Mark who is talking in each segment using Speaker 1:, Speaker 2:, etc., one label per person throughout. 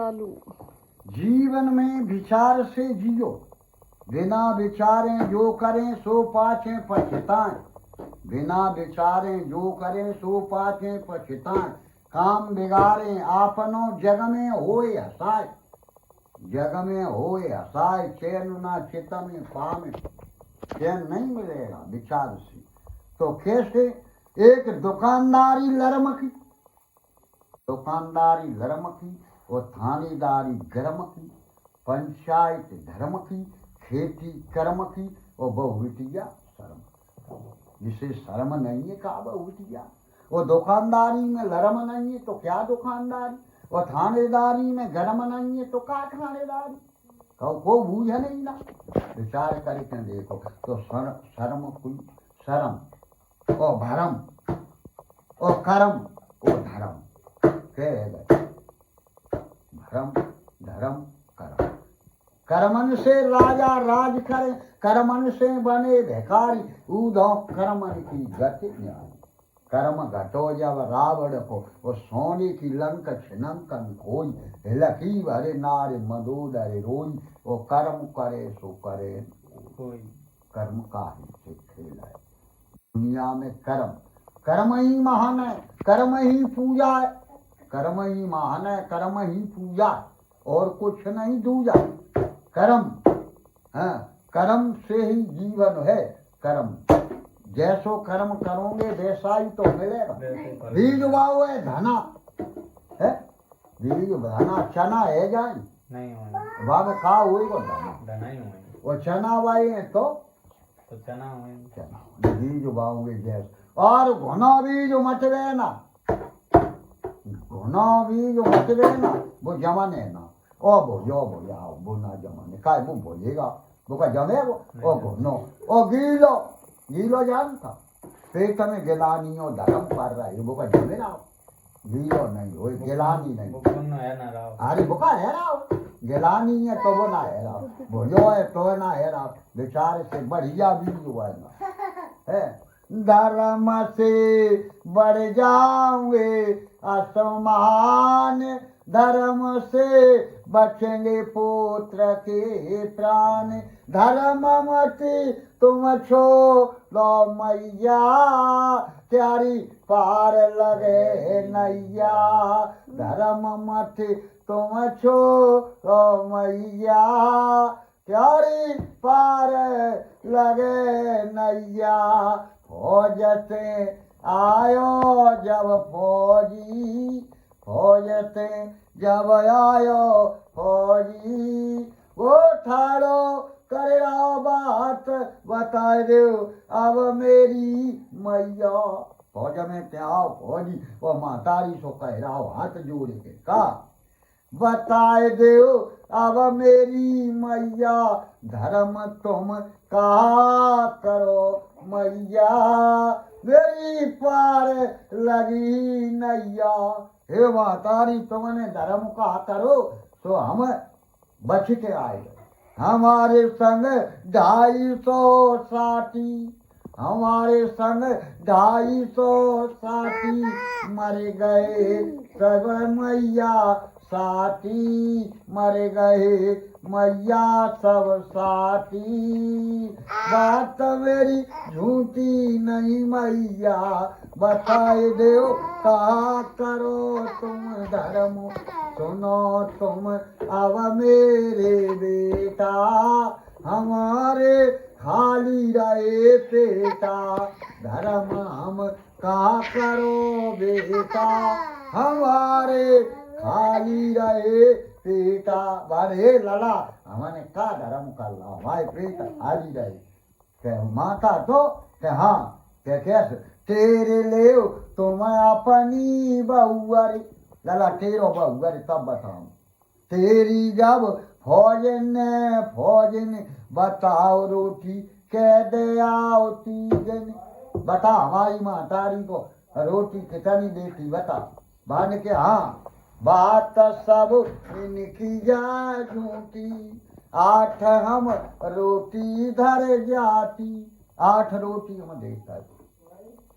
Speaker 1: चालू।
Speaker 2: जीवन में विचार से जियो, बिना विचारें जो करें सो पाछे पछताएं। बिना विचारें जो करें सो पाछे पछताएं। काम बिगाड़े आपनो जग में होए हसाए। जग में होए हसाए, चैन ना चित में पामे। चैन नहीं मिलेगा विचार से। तो कैसे? एक दुकानदारी लरमखी, दुकानदारी लरम की, और थानेदारी गरम की, पंचायत धर्म की, खेती कर्म की, और बहुविटिया शर्म। जिसे शर्म नहीं है कहा बहुविटिया। वो दुकानदारी में लरम नहीं है तो क्या दुकानदारी, और थानेदारी में गरम नहीं है तो क्या थानेदारी। को बूझ नहीं ना, विचार करके देखो तो शर्म कोई शर्म और भरम और कर्म और धर्म धर्म धर्म कर्म। कर्मन से राजा राज करे, कर्मन से बने भिखारी। ऊधो कर्मन की गति न्याय। कर्म घटो जब रावण को, वो सोने की लंक छिनंकन खोई। लकी भरे नारे मदोदरे रोई, वो कर्म करे सो करे कोई। कर्म का ही से खेल है दुनिया में। कर्म कर्म ही महान है, कर्म ही पूजा है। कर्म ही महान है, कर्म ही पूजा, और कुछ नहीं दूजा। कर्म, हाँ, कर्म से ही जीवन है। कर्म जैसो कर्म करोगे वैसा ही तो मिलेगा। बीज वाओ है धना है, बीज धना चना है जाए
Speaker 1: नहीं होगा।
Speaker 2: बाबा खा हुई वो धना
Speaker 1: ही होगा।
Speaker 2: वो चना वाई है तो
Speaker 1: चना होगा।
Speaker 2: चना बीज वाओगे जैसे। और घुना बीज मचवे ना, घुना बीज मचवे ना, वो जमने ना। ओ बोलो वो ना जमने का, वो बोलेगा वो का जमे वो। ओ घुनो ओ गीलो, गीलो जानता पेट में गिलानियों धर्म कर रहा है, वो का जमे ना। गीलो नहीं हो, गिलानी नहीं। अरे वो का है ना, गिलानी है तो वो ना है रहा, भोजो है तो ना है रहा। विचार से बढ़िया बीज हुआ है। धर्म से बढ़ जाओगे असमान, धर्म से बचेंगे पुत्र के प्राण। धर्म मत तुम छोड़ो मैया, त्यारी पार लगे नैया। धर्म मत तुम छोड़ो मैया, त्यारी पार लगे नैया। फौज से आयो जब फौजी, फौज से जब आयो फौजी, वो ठाड़ो करे बात बता दो अब मेरी मैया। फौज में क्या फौजी, वो मातारी सो कह रहा हो हाथ जोड़े के का बताए दो अब मेरी मैया। धर्म तुम कहा करो मैया, मेरी पार लगी नैया। हे मातारी तुमने धर्म कहा करो तो हम बच के आए। हमारे संग 250 साथी, हमारे संग 250 साथी मर गए सब मैया साथी। मर गए मैया सब साथी। बात मेरी झूठी नहीं मैया, बताए दो कहा करो तुम धर्म। सुनो तुम अब मेरे बेटा, हमारे खाली रहे पेटा। धर्म हम कहा करो बेटा, हमारे खाली रहे पेटा। बारे लला हमने का धर्म कर ला, हमारे पेट खाली रहे। क्या माता तो क्या हाँ क्या कैसे तेरे ले तुम अपनी बहुअर। लला तेरो बहुअर तब बताओ तेरी जब फौज ने बताओ रोटी कह दे आओ तीजन। बता हमारी मातारी को रोटी कितनी देती बता। भान के हाँ बात सब इनकी जा झूठी, 8 हम रोटी धर जाती। 8 रोटी हम देता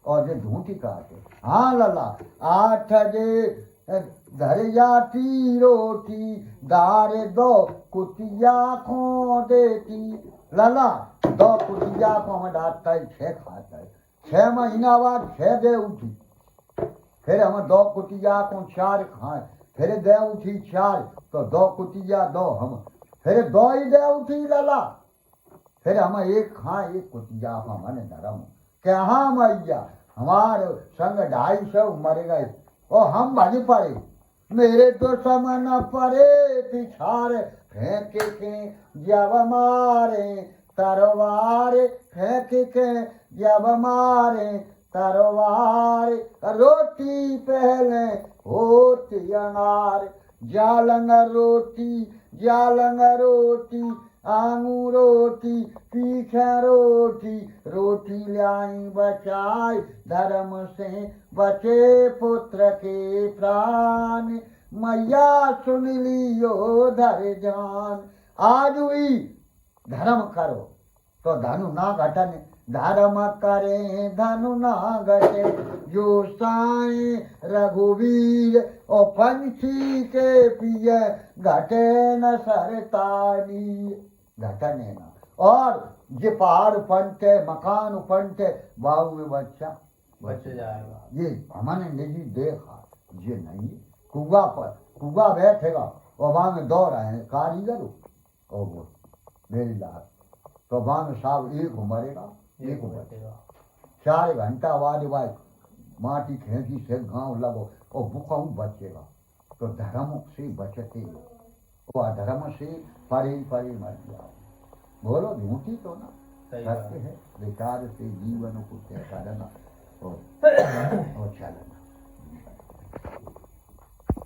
Speaker 2: और जो झूठी कहते। हाँ लला 8 जे घर जाती रोटी दारे दो कुतिया को देती लाला दो कुतिया को हम डालता है 6 खाता है 6 महीना बाद 6 दे उठी फिर हम 2 कुतिया को 4 खाए फिर दे उठी 4 तो 2 कुतिया 2 हम फिर 2 ही दे उठी लाला फिर हम 1 खाए 1 कुतिया का मन धर्म क्या मैया हमारे संग 250 मर गए और हम भज पड़े मेरे तो समन परे पिछाड़ फेंक के जब मारे तरवार फेंक के जब मारे तरवार रोटी पहले होती अनार जालंग रोटी आंगू रोटी पीछे रोटी लाई बचाई धर्म से बचे पुत्र के प्राण मैया सुन लियो धर जान आज हुई धर्म करो तो धनु ना घटने धर्म करे धनु ना घटे जो साई रघुवीर और पंछी के पिए घटे न सरतारी घटने ना और ये पहाड़ पंटे मकान पंटे बाबू में बच्चा
Speaker 1: बच जाएगा।
Speaker 2: ये हमने निजी देखा ये नहीं कुआ बैठेगा और वहां में 2 रहे कारीगर और वो मेरी लाश तो वहां में साहब एक मरेगा एक बचेगा 4 घंटा बाद माटी खेची से गांव लगो और भूखा बचेगा तो धर्म से बचते वो अधर्म से परे मर जाओ बोलो झूठी तो ना सत्य है विचार से जीवन को तय करना और चलना